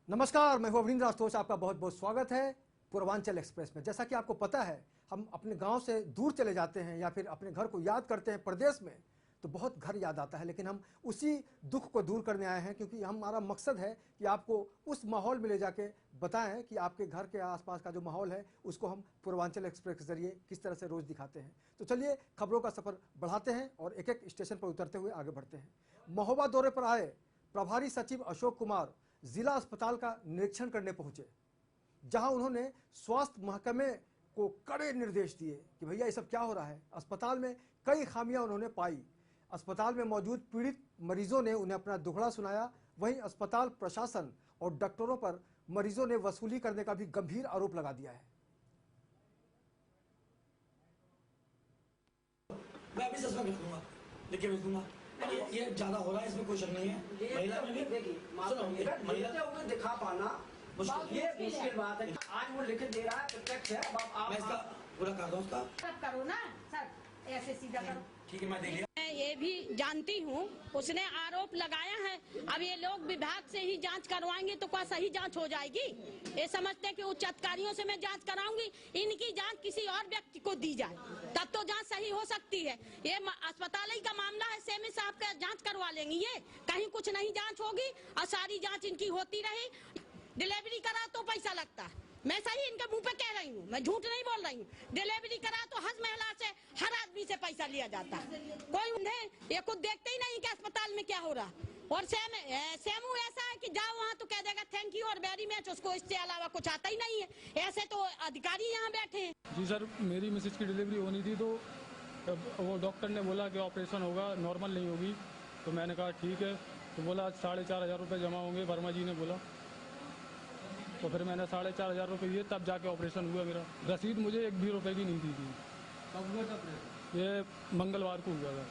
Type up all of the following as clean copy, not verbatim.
नमस्कार, मैं हूं अवनींद्र आशुतोष। आपका बहुत बहुत स्वागत है पूर्वांचल एक्सप्रेस में। जैसा कि आपको पता है, हम अपने गांव से दूर चले जाते हैं या फिर अपने घर को याद करते हैं प्रदेश में, तो बहुत घर याद आता है। लेकिन हम उसी दुख को दूर करने आए हैं, क्योंकि हमारा मकसद है कि आपको उस माहौल में ले जाके बताएं कि आपके घर के आसपास का जो माहौल है उसको हम पूर्वांचल एक्सप्रेस के जरिए किस तरह से रोज़ दिखाते हैं। तो चलिए खबरों का सफ़र बढ़ाते हैं और एक एक स्टेशन पर उतरते हुए आगे बढ़ते हैं। महोबा दौरे पर आए प्रभारी सचिव अशोक कुमार जिला अस्पताल का निरीक्षण करने पहुंचे, जहां उन्होंने स्वास्थ्य महकमे को कड़े निर्देश दिए कि भैया ये सब क्या हो रहा है। अस्पताल में कई खामियां उन्होंने पाई। अस्पताल में मौजूद पीड़ित मरीजों ने उन्हें अपना दुखड़ा सुनाया। वहीं अस्पताल प्रशासन और डॉक्टरों पर मरीजों ने वसूली करने का भी गंभीर आरोप लगा दिया है। मैं अभी सस्पेंड कर दूंगा, लिख के भेज दूंगा। ये ज्यादा हो रहा है, इसमें कोई शक नहीं है। महिला में भी देखिए दिखा पाना ये मुश्किल बात है। आज वो लिख दे रहा है, प्रत्यक्ष है। मैं इसका पूरा कर दूं उसका। सब करो ना सर, ऐसे सीधा करो। ठीक है, मैं देख लिया। मैं ये भी जानती हूँ, उसने आरोप लगाया है। अब ये लोग विभाग से ही जांच करवाएंगे तो क्या सही जांच हो जाएगी? ये समझते कि उच्च अधिकारियों से मैं जांच कराऊंगी, इनकी जांच किसी और व्यक्ति को दी जाए तब तो जांच सही हो सकती है। ये अस्पताल ही का मामला है, सेमी साहब का जांच करवा लेंगे, ये कहीं कुछ नहीं जांच होगी और सारी जांच इनकी होती रही। डिलीवरी करा तो पैसा लगता है, मैं सही इनके मुंह पे कह रही हूँ, मैं झूठ नहीं बोल रही हूँ। डिलीवरी करा तो हर महिला से, हर आदमी से पैसा लिया जाता है। कोई उन्हें ये कुछ देखते ही नहीं कि अस्पताल में क्या हो रहा। और सेमू ऐसा है कि जाओ वहाँ तो कह देगा थैंक यू और वेरी मच, उसको इससे अलावा कुछ आता ही नहीं है। ऐसे तो अधिकारी यहाँ बैठे हैं। जी सर, मेरी मिसेज की डिलीवरी होनी थी, तो वो डॉक्टर ने बोला कि ऑपरेशन होगा, नॉर्मल नहीं होगी। तो मैंने कहा ठीक है। तो बोला 4,500 रुपये जमा होंगे, वर्मा जी ने बोला। तो फिर मैंने 4,500 रुपये दिए, तब जाके ऑपरेशन हुआ मेरा। रसीद मुझे 1 भी रुपये की नहीं दी थी। कब हुआ था ऑपरेशन? ये मंगलवार को हुआ था।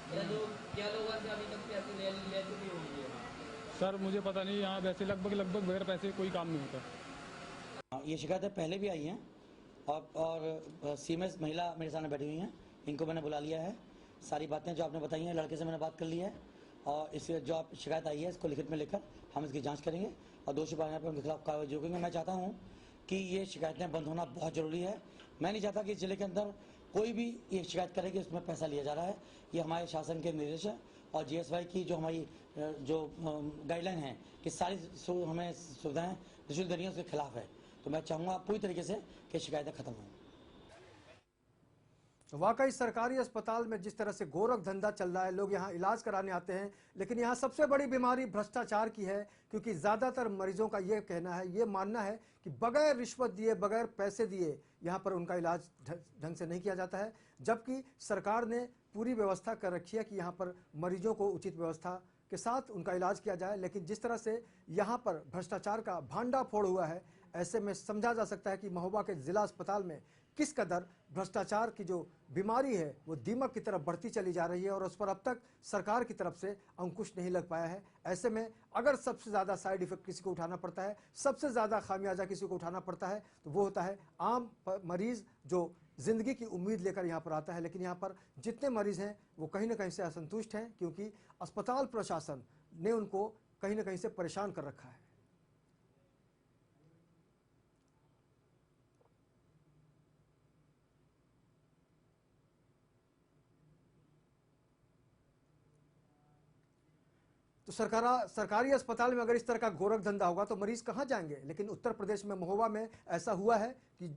क्या लोग अभी तक पैसे ले चुके होंगे? सर मुझे पता नहीं, यहाँ वैसे लगभग बगैर पैसे कोई काम नहीं होता। ये शिकायतें पहले भी आई हैं और सीएमएस महिला मेरे सामने बैठी हुई हैं, इनको मैंने बुला लिया है। सारी बातें जो आपने बताई हैं, लड़के से मैंने बात कर ली है और इस जो आप शिकायत आई है इसको लिखित में लेकर हम इसकी जांच करेंगे और दोषी पाने पर उनके खिलाफ कार्रवाई जो करेंगे। मैं चाहता हूं कि ये शिकायतें बंद होना बहुत ज़रूरी है। मैं नहीं चाहता कि इस जिले के अंदर कोई भी ये शिकायत करे कि उसमें पैसा लिया जा रहा है। ये हमारे शासन के निर्देश है और जीएसवाई की जो हमारी जो गाइडलाइन है कि सारी हमें सुविधाएँ निःशुल्क देनी है, उसके खिलाफ है। तो मैं चाहूँगा पूरी तरीके से कि शिकायतें खत्म हों। वाकई सरकारी अस्पताल में जिस तरह से गोरख धंधा चल रहा है, लोग यहाँ इलाज कराने आते हैं, लेकिन यहाँ सबसे बड़ी बीमारी भ्रष्टाचार की है। क्योंकि ज़्यादातर मरीजों का ये कहना है, ये मानना है कि बगैर रिश्वत दिए, बगैर पैसे दिए यहाँ पर उनका इलाज ढंग से नहीं किया जाता है। जबकि सरकार ने पूरी व्यवस्था कर रखी है कि यहाँ पर मरीजों को उचित व्यवस्था के साथ उनका इलाज किया जाए। लेकिन जिस तरह से यहाँ पर भ्रष्टाचार का भांडाफोड़ हुआ है, ऐसे में समझा जा सकता है कि महोबा के जिला अस्पताल में किस कदर भ्रष्टाचार की जो बीमारी है वो दीमक की तरफ बढ़ती चली जा रही है और उस पर अब तक सरकार की तरफ से अंकुश नहीं लग पाया है। ऐसे में अगर सबसे ज़्यादा साइड इफेक्ट किसी को उठाना पड़ता है, सबसे ज़्यादा खामियाजा किसी को उठाना पड़ता है, तो वो होता है आम मरीज़ जो ज़िंदगी की उम्मीद लेकर यहाँ पर आता है। लेकिन यहाँ पर जितने मरीज़ हैं वो कहीं ना कहीं से असंतुष्ट हैं, क्योंकि अस्पताल प्रशासन ने उनको कहीं ना कहीं से परेशान कर रखा है। तो सरकारी अस्पताल में अगर इस तरह का गोरख धंधा होगा तो मरीज कहां जाएंगे। लेकिन उत्तर प्रदेश में महोबा में ऐसा हुआ है कि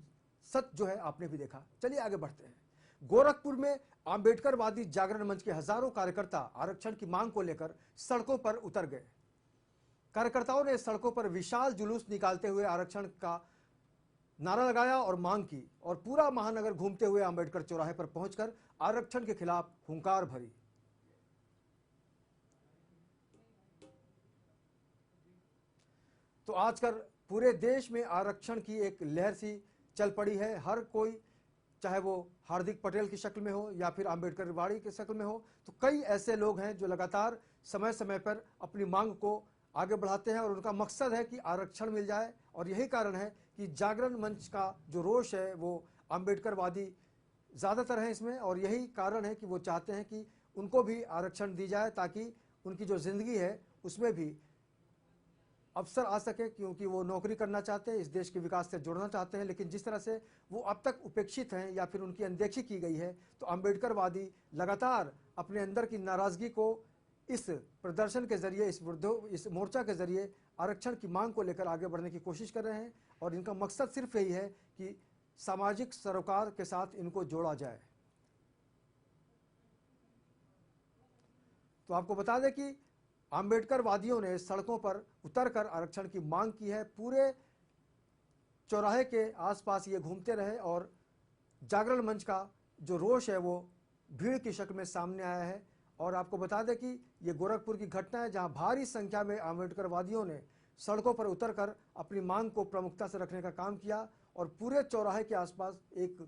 सच जो है आपने भी देखा। चलिए आगे बढ़ते हैं। गोरखपुर में आंबेडकरवादी जागरण मंच के हजारों कार्यकर्ता आरक्षण की मांग को लेकर सड़कों पर उतर गए। कार्यकर्ताओं ने सड़कों पर विशाल जुलूस निकालते हुए आरक्षण का नारा लगाया और मांग की और पूरा महानगर घूमते हुए आंबेडकर चौराहे पर पहुंचकर आरक्षण के खिलाफ हुंकार भरी। तो आजकल पूरे देश में आरक्षण की एक लहर सी चल पड़ी है। हर कोई, चाहे वो हार्दिक पटेल की शक्ल में हो या फिर आंबेडकरवाड़ी की शक्ल में हो, तो कई ऐसे लोग हैं जो लगातार समय समय पर अपनी मांग को आगे बढ़ाते हैं और उनका मकसद है कि आरक्षण मिल जाए। और यही कारण है कि जागरण मंच का जो रोष है वो आंबेडकरवादी ज़्यादातर है इसमें, और यही कारण है कि वो चाहते हैं कि उनको भी आरक्षण दी जाए ताकि उनकी जो ज़िंदगी है उसमें भी अवसर आ सके, क्योंकि वो नौकरी करना चाहते हैं, इस देश के विकास से जुड़ना चाहते हैं। लेकिन जिस तरह से वो अब तक उपेक्षित हैं या फिर उनकी अनदेखी की गई है, तो अम्बेडकरवादी लगातार अपने अंदर की नाराज़गी को इस प्रदर्शन के जरिए, इस मोर्चा के जरिए आरक्षण की मांग को लेकर आगे बढ़ने की कोशिश कर रहे हैं। और इनका मकसद सिर्फ यही है कि सामाजिक सरोकार के साथ इनको जोड़ा जाए। तो आपको बता दें कि अम्बेडकरवादियों ने सड़कों पर उतरकर आरक्षण की मांग की है। पूरे चौराहे के आसपास ये घूमते रहे और जागरण मंच का जो रोष है वो भीड़ की शक्ल में सामने आया है। और आपको बता दें कि ये गोरखपुर की घटना है, जहां भारी संख्या में अम्बेडकरवादियों ने सड़कों पर उतरकर अपनी मांग को प्रमुखता से रखने का काम किया और पूरे चौराहे के आसपास एक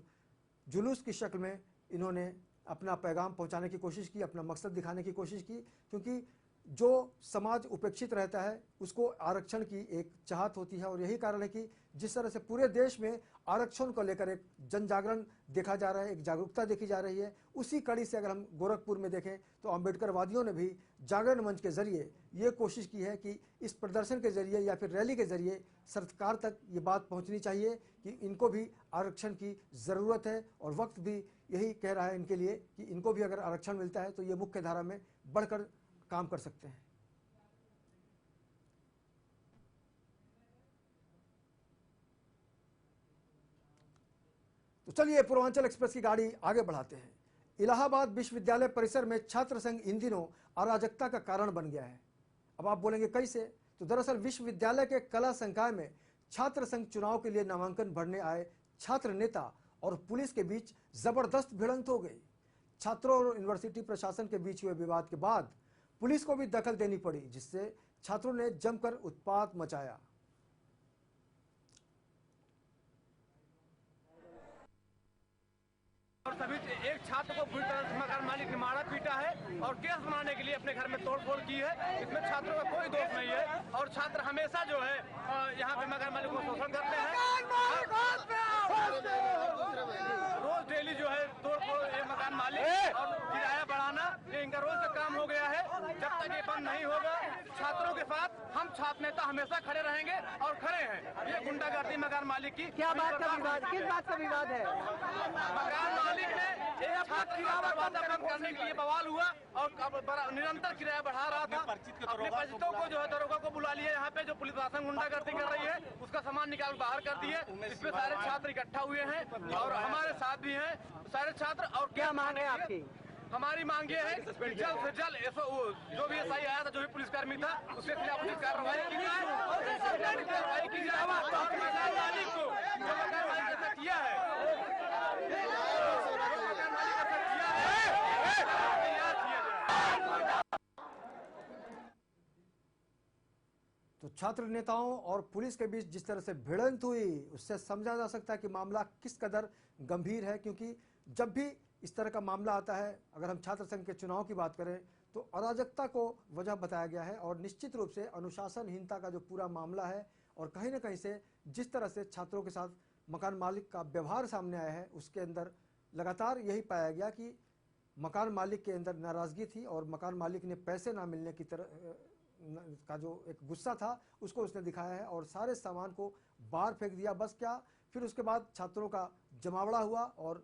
जुलूस की शक्ल में इन्होंने अपना पैगाम पहुंचाने की कोशिश की, अपना मकसद दिखाने की कोशिश की। क्योंकि जो समाज उपेक्षित रहता है उसको आरक्षण की एक चाहत होती है। और यही कारण है कि जिस तरह से पूरे देश में आरक्षण को लेकर एक जन जागरण देखा जा रहा है, एक जागरूकता देखी जा रही है, उसी कड़ी से अगर हम गोरखपुर में देखें तो अम्बेडकरवादियों ने भी जागरण मंच के जरिए ये कोशिश की है कि इस प्रदर्शन के जरिए या फिर रैली के जरिए सरकार तक ये बात पहुंचनी चाहिए कि इनको भी आरक्षण की ज़रूरत है। और वक्त भी यही कह रहा है इनके लिए कि इनको भी अगर आरक्षण मिलता है तो ये मुख्य धारा में बढ़कर काम कर सकते हैं। तो चलिए पूर्वांचल एक्सप्रेस की गाड़ी आगे बढ़ाते हैं। इलाहाबाद विश्वविद्यालय परिसर में छात्र संघ इन दिनों अराजकता का कारण बन गया है। अब आप बोलेंगे कैसे? तो दरअसल विश्वविद्यालय के कला संकाय में छात्र संघ चुनाव के लिए नामांकन भरने आए छात्र नेता और पुलिस के बीच जबरदस्त भिड़ंत हो गई। छात्रों और यूनिवर्सिटी प्रशासन के बीच हुए विवाद के बाद पुलिस को भी दखल देनी पड़ी, जिससे छात्रों ने जमकर उत्पात मचाया। और सभी एक छात्र को बुरी तरह से मकान मालिक ने मारा पीटा है और केस बनाने के लिए अपने घर में तोड़फोड़ की है। इसमें छात्रों का कोई दोष नहीं है और छात्र हमेशा जो है यहाँ पे मकान मालिक को शोषण करते हैं। रोज डेली जो है तोड़फोड़ मकान मालिक और किराया बढ़ाना, ये इनका रोज का काम हो गया है। जब तक ये बंद नहीं होगा छात्रों के साथ हम छात्र नेता हमेशा खड़े रहेंगे और खड़े हैं। ये गुंडागर्दी मकान मालिक की क्या बात का विवाद, किस बात का विवाद है? मकान मालिक ने एक छात्र का दरवाजा बंद करने के लिए बवाल हुआ और निरंतर किराया बढ़ा रहा था। अपने परिचितों को जो है दरोगा को बुला लिया यहाँ पे, जो पुलिस प्रशासन गुंडागर्दी कर रही है, उसका सामान निकाल बाहर कर दिए। इसमें सारे छात्र इकट्ठा हुए हैं और हमारे साथ भी हैं सारे छात्र। और क्या मांग है आपकी? हमारी मांग ये है कि जल्द से जल्द जो भी एसआई आया था, जो भी पुलिसकर्मी था, उसके खिलाफ उचित कार्रवाई की जाए और मकान मालिक को जो मकान मालिक ऐसा किया है तो छात्र नेताओं और पुलिस के बीच जिस तरह से भिड़ंत हुई, उससे समझा जा सकता है कि मामला किस कदर गंभीर है। क्योंकि जब भी इस तरह का मामला आता है, अगर हम छात्र संघ के चुनाव की बात करें तो अराजकता को वजह बताया गया है और निश्चित रूप से अनुशासनहीनता का जो पूरा मामला है और कहीं ना कहीं से जिस तरह से छात्रों के साथ मकान मालिक का व्यवहार सामने आया है, उसके अंदर लगातार यही पाया गया कि मकान मालिक के अंदर नाराज़गी थी और मकान मालिक ने पैसे ना मिलने की तरह का जो एक गुस्सा था उसको उसने दिखाया है और सारे सामान को बाहर फेंक दिया। बस क्या, फिर उसके बाद छात्रों का जमावड़ा हुआ और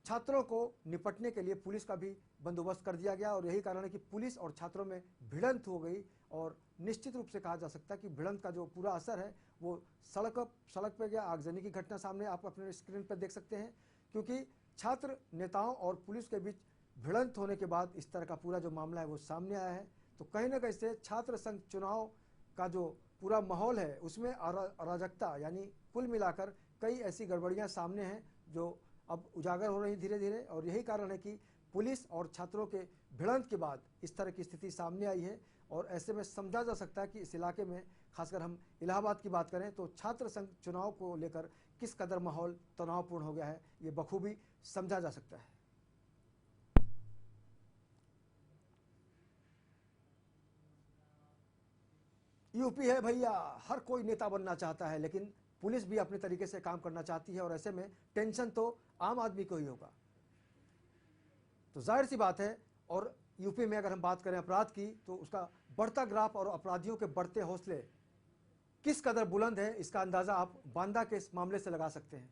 छात्रों को निपटने के लिए पुलिस का भी बंदोबस्त कर दिया गया। और यही कारण है कि पुलिस और छात्रों में भिड़ंत हो गई और निश्चित रूप से कहा जा सकता है कि भिड़ंत का जो पूरा असर है वो सड़क पर गया। आगजनी की घटना सामने आप अपने स्क्रीन पर देख सकते हैं। क्योंकि छात्र नेताओं और पुलिस के बीच भिड़ंत होने के बाद इस तरह का पूरा जो मामला है वो सामने आया है। तो कहीं ना कहीं से छात्र संघ चुनाव का जो पूरा माहौल है उसमें अराजकता, यानी कुल मिलाकर कई ऐसी गड़बड़ियां सामने हैं जो अब उजागर हो रही धीरे धीरे। और यही कारण है कि पुलिस और छात्रों के भिड़ंत के बाद इस तरह की स्थिति सामने आई है। और ऐसे में समझा जा सकता है कि इस इलाके में, खासकर हम इलाहाबाद की बात करें तो छात्र संघ चुनाव को लेकर किस कदर माहौल तनावपूर्ण हो गया है, ये बखूबी समझा जा सकता है। यूपी है भैया, हर कोई नेता बनना चाहता है, लेकिन पुलिस भी अपने तरीके से काम करना चाहती है और ऐसे में टेंशन तो आम आदमी को ही होगा। तो जाहिर सी बात है। और यूपी में अगर हम बात करें अपराध की तो उसका बढ़ता ग्राफ और अपराधियों के बढ़ते हौसले किस कदर बुलंद है, इसका अंदाजा आप बांदा के इस मामले से लगा सकते हैं।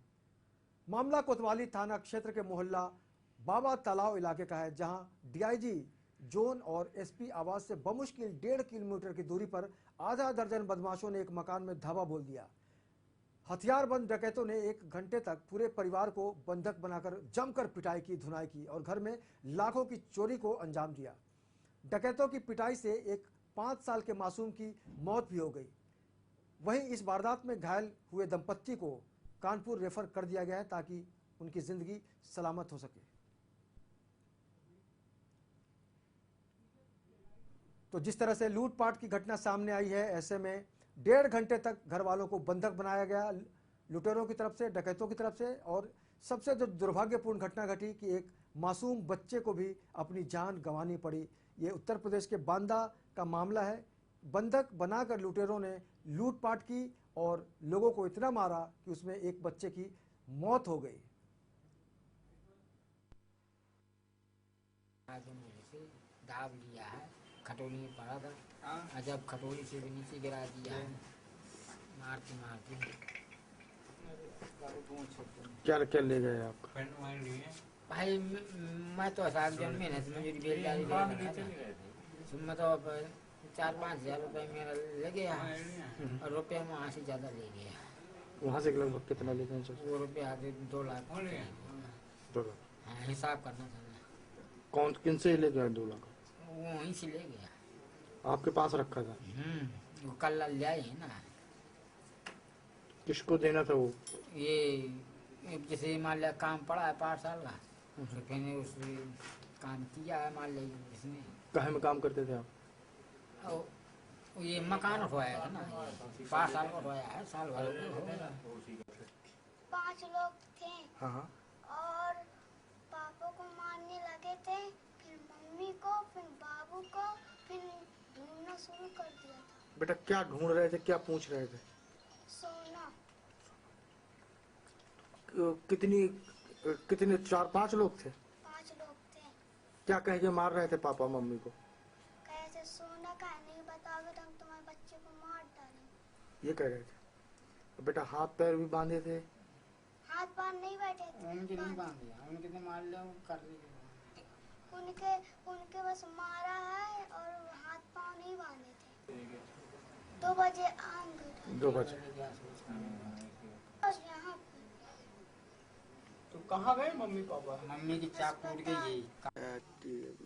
मामला कोतवाली थाना क्षेत्र के मोहल्ला बाबा तालाब इलाके का है, जहां डीआईजी जोन और एसपी आवास से बमुश्किल 1.5 किलोमीटर की दूरी पर आधा दर्जन बदमाशों ने एक मकान में धावा बोल दिया। हथियारबंद डकैतों ने 1 घंटे तक पूरे परिवार को बंधक बनाकर जमकर पिटाई की, धुनाई की और घर में लाखों की चोरी को अंजाम दिया। डकैतों की पिटाई से एक 5 साल के मासूम की मौत भी हो गई। वहीं इस वारदात में घायल हुए दंपत्ति को कानपुर रेफर कर दिया गया है ताकि उनकी जिंदगी सलामत हो सके। तो जिस तरह से लूटपाट की घटना सामने आई है, ऐसे में 1.5 घंटे तक घर वालों को बंधक बनाया गया लुटेरों की तरफ से, डकैतों की तरफ से। और सबसे जो दुर्भाग्यपूर्ण घटना घटी कि एक मासूम बच्चे को भी अपनी जान गंवानी पड़ी। ये उत्तर प्रदेश के बांदा का मामला है। बंधक बनाकर लुटेरों ने लूटपाट की और लोगों को इतना मारा कि उसमें एक बच्चे की मौत हो गई। दाब लिया है, खटोली में पड़ा था, जब खटोली से भी नीचे गिरा दिया है, मारते मारते। क्या क्या ले गए आप? भाई मैं तो साग जन में मजूरी बेलदारी मैं तो 4-5 हज़ार रुपये मेरा ले गया और रुपया वहाँ से ज़्यादा ले गया। वहाँ से लगभग कितना ले गए? वो रुपये आगे 2 लाख। 2 लाख? हाँ, हिसाब करना था। कौन किन से ले गया 2 लाख? वो वहीं से ले गया। आपके पास रखा था? वो कल ले आए है ना। किसको देना था वो? ये जैसे मान लिया काम पड़ा है 5 साल का, तो मैंने उस काम किया है मान लिया जिसने। कहाँ में काम करते थे आप? ये मकान उठवाया था ना, 5 साल का उठवाया है, साल भर हो गया। 5 लोग थे। हाँ। और पापा को मारने लगे थे, फिर मम्मी को, फिर बाबू को, फिर ढूंढना शुरू कर दिया था। बेटा क्या ढूंढ रहे थे, क्या पूछ रहे थे? सोना। कितने 4-5 लोग थे? 5 लोग थे। क्या कह के मार रहे थे पापा मम्मी को? कैसे सोना का नहीं बताओगे तो हम तुम्हारे बच्चे को मार डालेंगे, ये कह रहे थे। बेटा हाथ पैर भी बांधे थे? हाथ पार नहीं बैठे थे। उनके नहीं बांधे, उनके तो मार लिया कर दिया। उनके बस मारा है और हाथ पाँव नहीं बांधे थे। 2 बजे आएंगे। 2 बजे? बस यहाँ तो कहाँ गए मम्मी पापा? मम्मी की चाक टूट गई।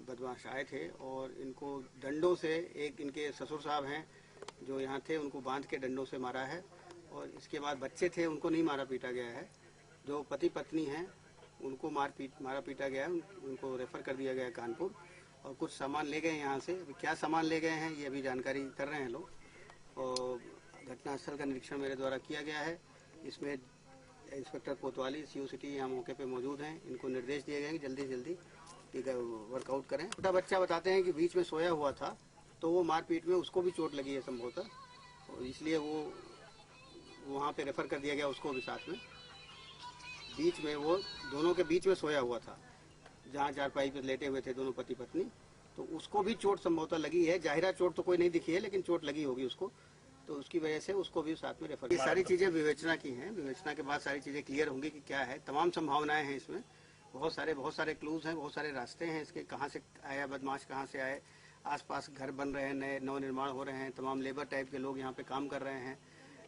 बदमाश आए थे और इनको डंडों से, एक इनके ससुर साहब हैं जो यहाँ थे, उनको बांध के डंडों से मारा है। और इसके बाद बच्चे थे, उनको नहीं मारा पीटा गया है। जो पति पत्नी हैं उनको मारा पीटा गया है, उनको रेफर कर दिया गया है कानपुर। और कुछ सामान ले गए यहाँ से, क्या सामान ले गए हैं ये अभी जानकारी कर रहे हैं लोग। और घटनास्थल का निरीक्षण मेरे द्वारा किया गया है। इसमें इंस्पेक्टर कोतवाली सीओ सिटी यहाँ मौके पे मौजूद हैं। इनको निर्देश दिए गए हैं कि जल्दी से जल्दी वर्कआउट करें। छोटा बच्चा बताते हैं कि बीच में सोया हुआ था, तो वो मारपीट में उसको भी चोट लगी है संभवतः, और इसलिए वो वहाँ पे रेफर कर दिया गया उसको भी साथ में। बीच में वो दोनों के बीच में सोया हुआ था, जहाँ चारपाई पे लेटे हुए थे दोनों पति पत्नी, तो उसको भी चोट संभवतः लगी है। जाहिरा चोट तो कोई नहीं दिखी है, लेकिन चोट लगी होगी उसको, तो उसकी वजह से उसको भी साथ में रेफर। ये सारी चीज़ें विवेचना की हैं, विवेचना के बाद सारी चीज़ें क्लियर होंगी कि क्या है। तमाम संभावनाएं हैं इसमें, बहुत सारे क्लूज हैं, बहुत सारे रास्ते हैं इसके। कहाँ से आया बदमाश, कहाँ से आए, आसपास घर बन रहे हैं, नए नव निर्माण हो रहे हैं, तमाम लेबर टाइप के लोग यहाँ पे काम कर रहे हैं,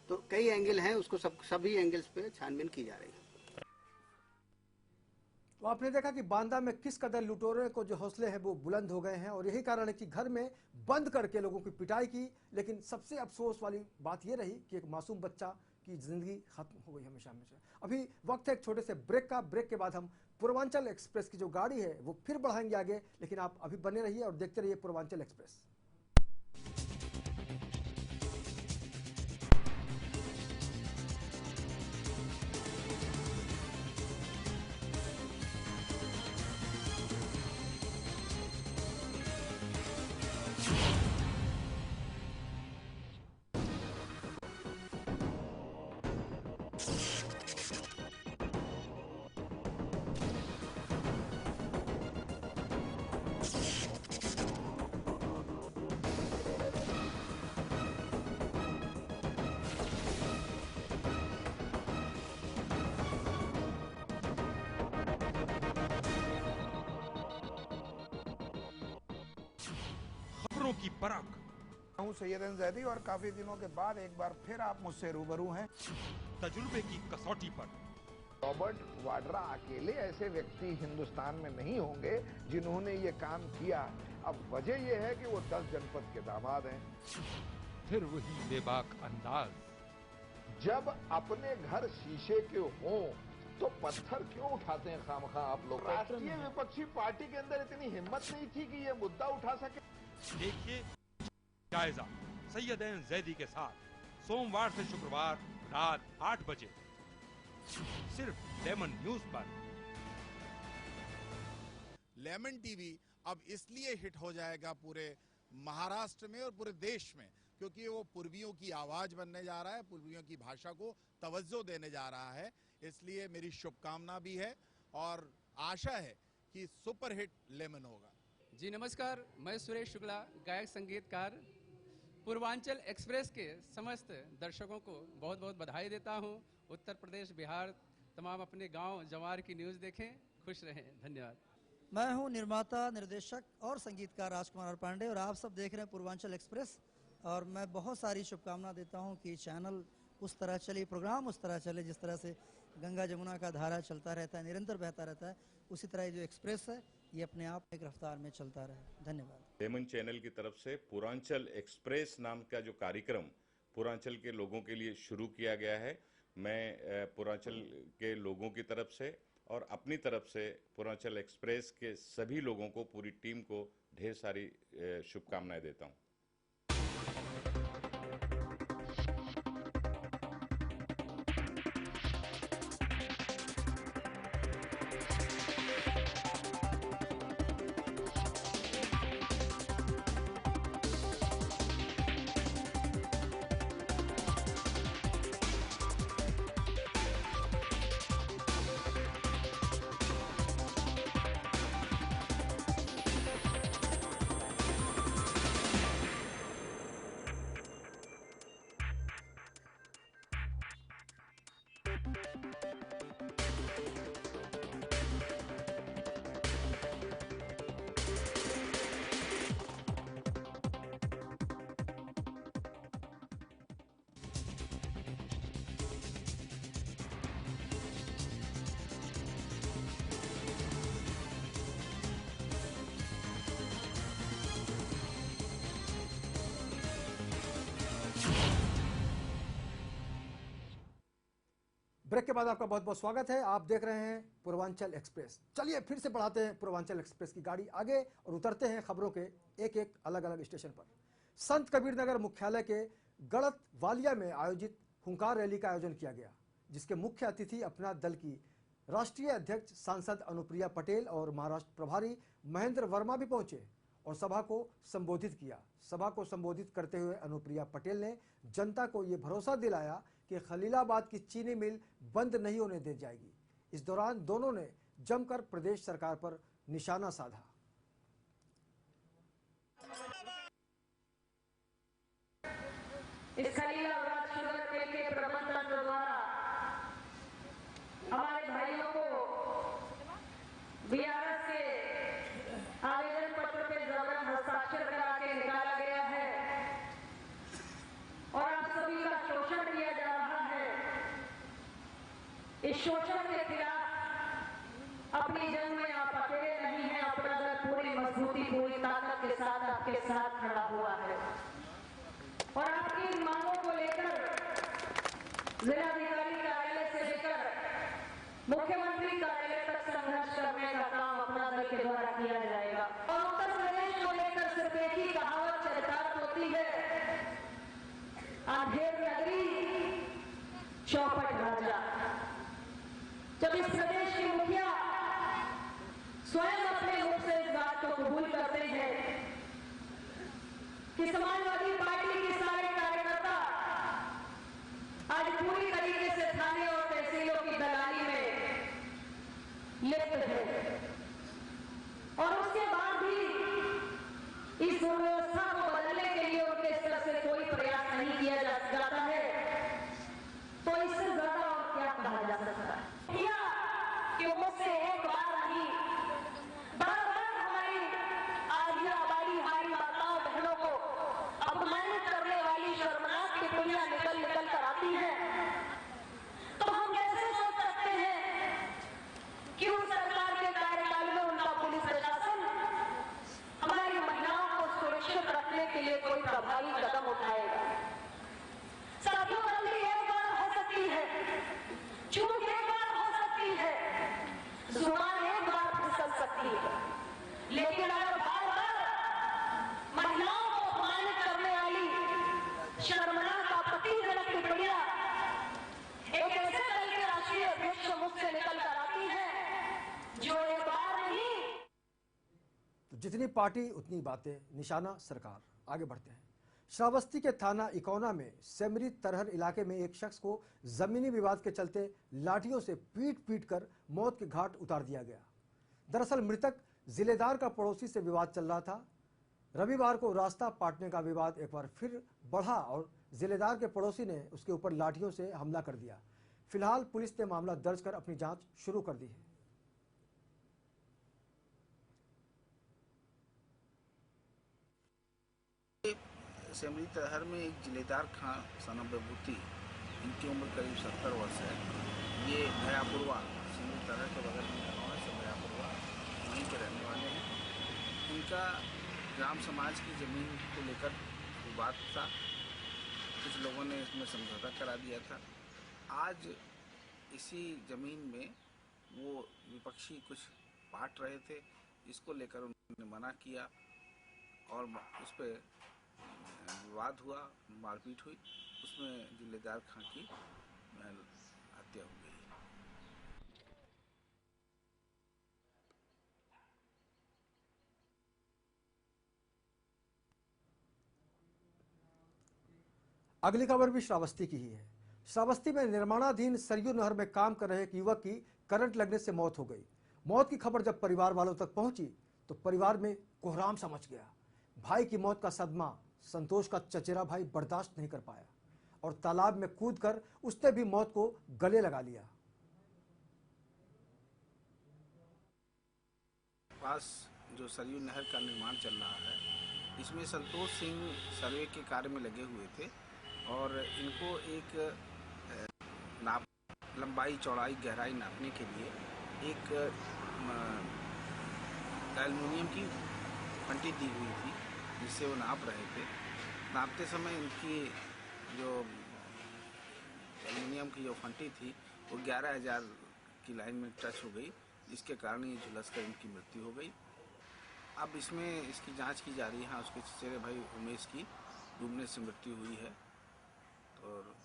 तो कई एंगल हैं, उसको सभी एंगल्स पे छानबीन की जा रही है। तो आपने देखा कि बांदा में किस कदर लुटेरों को जो हौसले हैं वो बुलंद हो गए हैं, और यही कारण है कि घर में बंद करके लोगों की पिटाई की। लेकिन सबसे अफसोस वाली बात ये रही कि एक मासूम बच्चा की जिंदगी खत्म हो गई हमेशा हमेशा। अभी वक्त है एक छोटे से ब्रेक का। ब्रेक के बाद हम पूर्वांचल एक्सप्रेस की जो गाड़ी है वो फिर बढ़ाएंगे आगे, लेकिन आप अभी बने रहिए और देखते रहिए पूर्वांचल एक्सप्रेस। की परख। हूँ सैयद जैदी और काफी दिनों के बाद एक बार फिर आप मुझसे रूबरू हैं तजुर्बे की कसौटी पर। रॉबर्ट वाड्रा अकेले ऐसे व्यक्ति हिंदुस्तान में नहीं होंगे जिन्होंने ये काम किया। अब वजह यह है कि वो 10 जनपद के दामाद हैं। फिर वही बेबाक अंदाज। जब अपने घर शीशे के हों तो पत्थर क्यों उठाते हैं खामखा आप लोग? राष्ट्रीय विपक्षी पार्टी के अंदर इतनी हिम्मत नहीं थी कि ये मुद्दा उठा सके। देखिए जायजा सैयद जैदी के साथ सोमवार से शुक्रवार रात 8 बजे सिर्फ लेमन न्यूज पर। लेमन टीवी अब इसलिए हिट हो जाएगा पूरे महाराष्ट्र में और पूरे देश में क्योंकि वो पूर्वियों की आवाज बनने जा रहा है, पूर्वियों की भाषा को तवज्जो देने जा रहा है। इसलिए मेरी शुभकामना भी है और आशा है कि सुपरहिट लेमन होगा। जी नमस्कार, मैं सुरेश शुक्ला, गायक संगीतकार। पूर्वांचल एक्सप्रेस के समस्त दर्शकों को बहुत बहुत बधाई देता हूं। उत्तर प्रदेश, बिहार, तमाम अपने गांव जवार की न्यूज़ देखें, खुश रहें। धन्यवाद। मैं हूं निर्माता, निर्देशक और संगीतकार राजकुमार पांडे और आप सब देख रहे हैं पूर्वांचल एक्सप्रेस। और मैं बहुत सारी शुभकामना देता हूं कि चैनल उस तरह चले, प्रोग्राम उस तरह चले जिस तरह से गंगा जमुना का धारा चलता रहता है, निरंतर बहता रहता है, उसी तरह जो एक्सप्रेस है ये अपने आप एक रफ्तार में चलता रहे। धन्यवाद। लेमन चैनल की तरफ से पूर्वांचल एक्सप्रेस नाम का जो कार्यक्रम पूर्वांचल के लोगों के लिए शुरू किया गया है, मैं पूर्वांचल के लोगों की तरफ से और अपनी तरफ से पूर्वांचल एक्सप्रेस के सभी लोगों को, पूरी टीम को ढेर सारी शुभकामनाएं देता हूं। ब्रेक के बाद आपका बहुत बहुत स्वागत है। आप देख रहे हैं पूर्वांचल एक्सप्रेस। चलिए फिर से बढ़ाते हैं पूर्वांचल एक्सप्रेस की गाड़ी आगे और उतरते हैं खबरों के एक एक अलग अलग स्टेशन पर। संत कबीर नगर मुख्यालय के गड़त वालिया में आयोजित हुंकार रैली का आयोजन किया गया, जिसके मुख्य अतिथि अपना दल की राष्ट्रीय अध्यक्ष सांसद अनुप्रिया पटेल और महाराष्ट्र प्रभारी महेंद्र वर्मा भी पहुंचे और सभा को संबोधित किया। सभा को संबोधित करते हुए अनुप्रिया पटेल ने जनता को ये भरोसा दिलाया कि खलीलाबाद की चीनी मिल बंद नहीं होने दी जाएगी। इस दौरान दोनों ने जमकर प्रदेश सरकार पर निशाना साधा। इस खलीलाबाद शुगर मिल के प्रबंधन द्वारा हमारे भाइयों को बीआरएस के आवेदन पत्र पे जबरन हस्ताक्षर करा के निकाला गया है और आप सभी का शोषण किया जा रहा है। इस शोषण के खिलाफ अपनी जंग में आप अकेले नहीं हैं, अपना दल पूरी मजबूती, पूरी ताकत के साथ आपके साथ खड़ा हुआ है और आपकी मांगों को लेकर जिलाधिकारी कार्यालय से लेकर मुख्यमंत्री कार्यालय तक संघर्ष करने का काम अपना दल के द्वारा किया जाएगा। और उत्तर प्रदेश को लेकर सिर्फ एक ही कहावत चरितार्थ होती है, अंधेर नगरी चौपट राजा। जब इस प्रदेश के मुखिया स्वयं अपने मुख से इस बात को कबूल करते हैं कि समाजवादी पार्टी के सारे कार्यकर्ता आज पूरी तरीके से थाने और तहसीलों की दलाली में लिप्त है और उसके बाद भी इस व्यवस्था को बदलने के लिए उनके इस तरह से कोई प्रयास नहीं किया जाता है, तो इससे ज्यादा और क्या कहा जा सकता है। कि मुझसे एक बार नहीं, बार बार हमारी आबादी, हमारी माताओं बहनों को कराती हैं, तो हम कैसे सोच सकते हैं कि उन सरकार के कार्यकाल में उनका पुलिस प्रशासन हमारी महिलाओं को सुरक्षित रखने के लिए कोई प्रभावी कदम उठाएगा। साथियों, गलती एक बार हो सकती है, चूक एक बार हो सकती है, जुबान एक बार फिसल सकती है, लेकिन अगर बार बार महिलाओं को अपमानित करने वाली शर्मनाक आपत्तिजनक टिप्पणियां एक ऐसे दल के राष्ट्रीय अध्यक्ष मुख से निकल कर आती है जो एक बार नहीं। तो जितनी पार्टी उतनी बातें, निशाना सरकार। आगे बढ़ते हैं। श्रावस्ती के थाना इकौना में सेमरी तरहर इलाके में एक शख्स को जमीनी विवाद के चलते लाठियों से पीट कर मौत के घाट उतार दिया गया। दरअसल मृतक जिलेदार का पड़ोसी से विवाद चल रहा था। रविवार को रास्ता पाटने का विवाद एक बार फिर बढ़ा और जिलेदार के पड़ोसी ने उसके ऊपर लाठियों से हमला कर दिया। फिलहाल पुलिस ने मामला दर्ज कर अपनी जांच शुरू कर दी है। सेमरी तरहर में एक जिलेदार खां सनम बबूती, इनकी उम्र करीब 70 वर्ष है। ये भयापुरवा, सेमरी तरहर के बगल में गाँव है, सब भयापुरवा, वहीं के रहने वाले हैं। इनका ग्राम समाज की ज़मीन को लेकर विवाद था, कुछ लोगों ने इसमें समझौता करा दिया था। आज इसी ज़मीन में वो विपक्षी कुछ बांट रहे थे, इसको लेकर उन्होंने मना किया और उस पर विवाद हुआ, मारपीट हुई, उसमें जिलेदार खां की हत्या हो गई। अगली खबर भी श्रावस्ती की ही है। श्रावस्ती में निर्माणाधीन सरयू नहर में काम कर रहे एक युवक की करंट लगने से मौत हो गई। मौत की खबर जब परिवार वालों तक पहुंची तो परिवार में कोहराम सा मच गया। भाई की मौत का सदमा संतोष का चचेरा भाई बर्दाश्त नहीं कर पाया और तालाब में कूदकर उसने भी मौत को गले लगा लिया। पास जो सरयू नहर का निर्माण चल रहा है, इसमें संतोष सिंह सर्वे के कार्य में लगे हुए थे और इनको एक लंबाई, चौड़ाई, गहराई नापने के लिए एक एल्युमिनियम की फंटी दी हुई थी, जिससे वो नाप रहे थे। नापते समय इनकी जो एल्युमिनियम की जो फंटी थी वो 11,000 की लाइन में टच हो गई, जिसके कारण ये झुलस कर इनकी मृत्यु हो गई। अब इसमें इसकी जांच की जा रही है। उसके चचेरे भाई उमेश की डूबने से मृत्यु हुई है और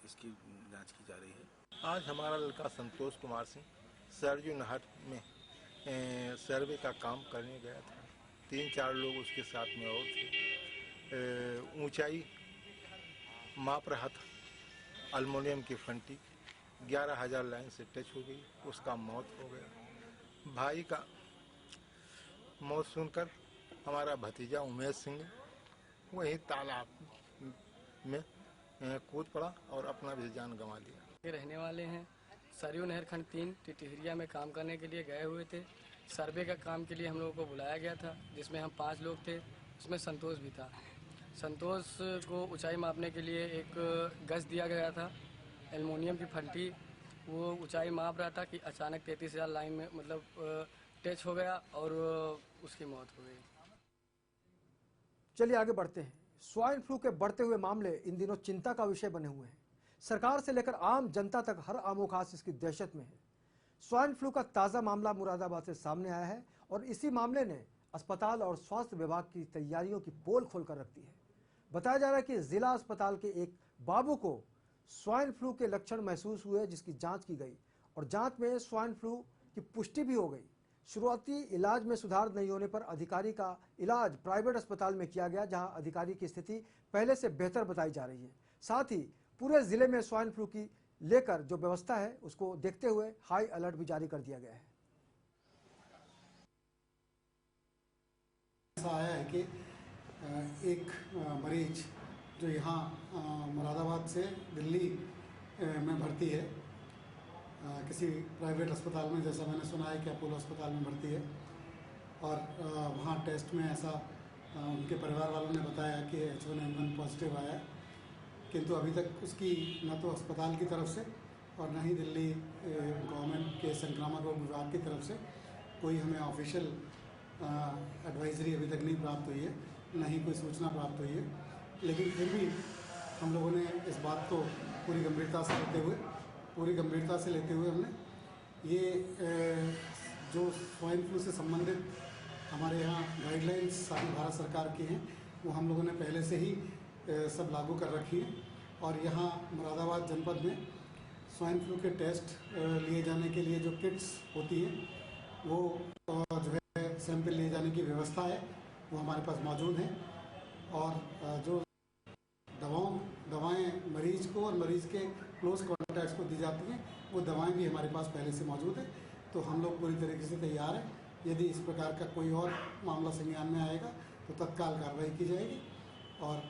इसकी जांच की जा रही है। आज हमारा लड़का संतोष कुमार सिंह सरयू नहर में सर्वे का काम करने गया था। 3-4 लोग उसके साथ में और थे। ऊंचाई माप रहा था, अल्युमिनियम की फंटी 11,000 लाइन से टच हो गई, उसका मौत हो गया। भाई का मौत सुनकर हमारा भतीजा उमेश सिंह वही तालाब में कूद पड़ा और अपना भी जान गंवा दिया। रहने वाले हैं, सरयू नहर खंड 3 टिटहिरिया में काम करने के लिए गए हुए थे। सर्वे का काम के लिए हम लोगों को बुलाया गया था, जिसमें हम 5 लोग थे, उसमें संतोष भी था। संतोष को ऊंचाई मापने के लिए एक गज दिया गया था, एल्युमिनियम की फंटी, वो ऊंचाई माप रहा था कि अचानक 33,000 लाइन में मतलब टच हो गया और उसकी मौत हो गई। चलिए आगे बढ़ते हैं। स्वाइन फ्लू के बढ़ते हुए मामले इन दिनों चिंता का विषय बने हुए हैं। सरकार से लेकर आम जनता तक हर आमो खास इसकी दहशत में है। स्वाइन फ्लू का ताज़ा मामला मुरादाबाद से सामने आया है और इसी मामले ने अस्पताल और स्वास्थ्य विभाग की तैयारियों की पोल खोलकर रख दी है। बताया जा रहा है कि जिला अस्पताल के एक बाबू को स्वाइन फ्लू के लक्षण महसूस हुए, जिसकी जांच की गई और जांच में स्वाइन फ्लू की पुष्टि भी हो गई। शुरुआती इलाज में सुधार नहीं होने पर अधिकारी का इलाज प्राइवेट अस्पताल में किया गया, जहां अधिकारी की स्थिति पहले से बेहतर बताई जा रही है। साथ ही पूरे जिले में स्वाइन फ्लू की लेकर जो व्यवस्था है उसको देखते हुए हाई अलर्ट भी जारी कर दिया गया है। ऐसा आया है कि एक मरीज जो यहाँ मुरादाबाद से दिल्ली में भर्ती है, किसी प्राइवेट अस्पताल में, जैसा मैंने सुना है कि अपोलो अस्पताल में भर्ती है, और वहाँ टेस्ट में ऐसा उनके परिवार वालों ने बताया कि H1N1 पॉजिटिव आया। किंतु अभी तक उसकी न तो अस्पताल की तरफ से और न ही दिल्ली गवर्नमेंट के संक्रामक रोग विभाग की तरफ से कोई हमें ऑफिशियल एडवाइजरी अभी तक नहीं प्राप्त हुई है, न ही कोई सूचना प्राप्त हुई है। लेकिन फिर भी हम लोगों ने इस बात को पूरी गंभीरता से लेते हुए हमने ये जो स्वाइन फ्लू से संबंधित हमारे यहाँ गाइडलाइंस सारी भारत सरकार की हैं वो हम लोगों ने पहले से ही सब लागू कर रखी है। और यहाँ मुरादाबाद जनपद में स्वाइन फ्लू के टेस्ट लिए जाने के लिए जो किट्स होती हैं वो जो है सैंपल लिए जाने की व्यवस्था है वो हमारे पास मौजूद है। और जो दवाएं मरीज को और मरीज के क्लोज कॉन्टैक्ट्स को दी जाती हैं वो दवाएं भी हमारे पास पहले से मौजूद है। तो हम लोग पूरी तरीके से तैयार हैं। यदि इस प्रकार का कोई और मामला संज्ञान में आएगा तो तत्काल कार्रवाई की जाएगी और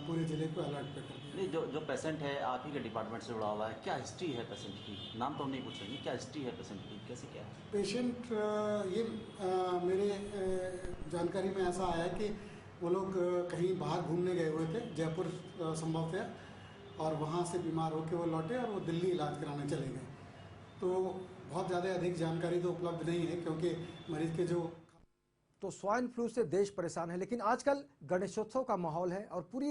पूरे ज़िले को अलर्ट पे कर दिया। नहीं, जो पेशेंट है आप ही के डिपार्टमेंट से जुड़ा हुआ है, क्या हिस्ट्री है पेशेंट की? नाम तो हम नहीं पूछ रहे, क्या हिस्ट्री है पेशेंट की, कैसे क्या है? पेशेंट ये मेरे जानकारी में ऐसा आया कि वो लोग कहीं बाहर घूमने गए हुए थे, जयपुर संभवतः, और वहाँ से बीमार होकर वो लौटे और वो दिल्ली इलाज कराने चले गए। तो बहुत ज़्यादा अधिक जानकारी तो उपलब्ध नहीं है क्योंकि मरीज के जो तो स्वाइन फ्लू से देश परेशान है। लेकिन आजकल गणेशोत्सव का माहौल है और पूरी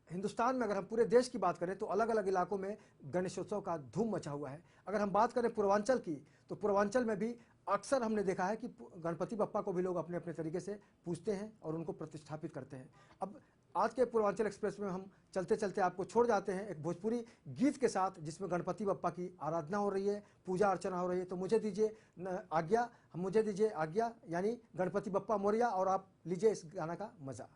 हिंदुस्तान में अगर हम पूरे देश की बात करें तो अलग अलग इलाकों में गणेशोत्सव का धूम मचा हुआ है। अगर हम बात करें पूर्वांचल की तो पूर्वांचल में भी अक्सर हमने देखा है कि गणपति बप्पा को भी लोग अपने अपने तरीके से पूजते हैं और उनको प्रतिष्ठापित करते हैं। अब आज के पूर्वांचल एक्सप्रेस में हम चलते चलते आपको छोड़ जाते हैं एक भोजपुरी गीत के साथ जिसमें गणपति बप्पा की आराधना हो रही है, पूजा अर्चना हो रही है। तो मुझे दीजिए आज्ञा यानी गणपति बप्पा मोरिया और आप लीजिए इस गाना का मजा।